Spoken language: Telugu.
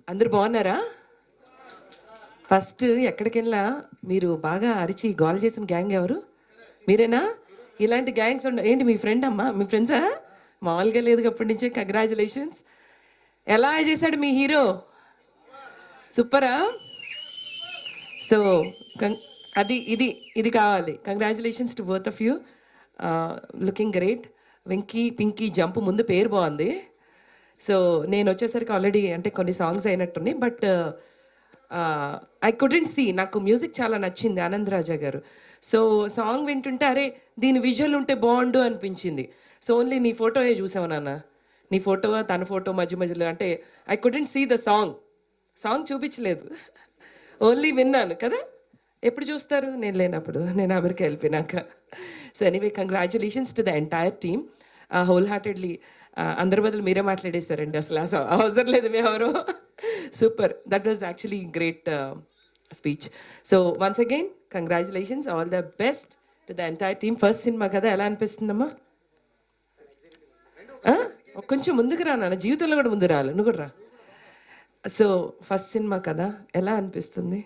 అందరూ బాగున్నారా? ఫస్ట్ ఎక్కడికెళ్ళినా మీరు బాగా అరిచి గోల చేసిన గ్యాంగ్ ఎవరు? మీరేనా? ఇలాంటి గ్యాంగ్స్ ఏంటి మీ ఫ్రెండ్ అమ్మా? మీ ఫ్రెండ్సా? మామూలుగా లేదు అప్పటి నుంచే. కంగ్రాచులేషన్స్. ఎలా చేశాడు మీ హీరో? సూపరా? సో కం- అది ఇది ఇది కావాలి. Congratulations to both of you. Looking great. Venky Pinky jump ముందు పేరు బాగుంది. సో నేను వచ్చేసరికి ఆల్రెడీ అంటే కొన్ని సాంగ్స్ అయినట్టున్నాయి. But I couldn't see. నాకు మ్యూజిక్ చాలా నచ్చింది ఆనంద్ రాజా గారు. సో సాంగ్ వింటుంటే అరే దీని విజువల్ ఉంటే బాగుండు అనిపించింది. సో ఓన్లీ నీ ఫోటోయే చూసావు నాన్న. నీ ఫోటో తన ఫోటో మధ్య మధ్యలో అంటే I couldn't see the song. Song చూపించలేదు. ఓన్లీ విన్నాను కదా. ఎప్పుడు చూస్తారు? నేను లేనప్పుడు, నేను అమెరికా వెళ్ళిపోయినాక. So anyway congratulations to the entire team. Wholeheartedly అందరి బదులు మీరే మాట్లాడేశారండి. అసలు అవసరం లేదు మీ ఎవరు. Super. That was actually great speech. So once again congratulations, all the best to the entire team. First cinema కదా, ఎలా అనిపిస్తుందమ్మా? కొంచెం ముందుకు రా నాన్న, జీవితంలో కూడా ముందు రాలి, నువ్వు కూడా రా. సో ఫస్ట్ సినిమా కదా, ఎలా అనిపిస్తుంది?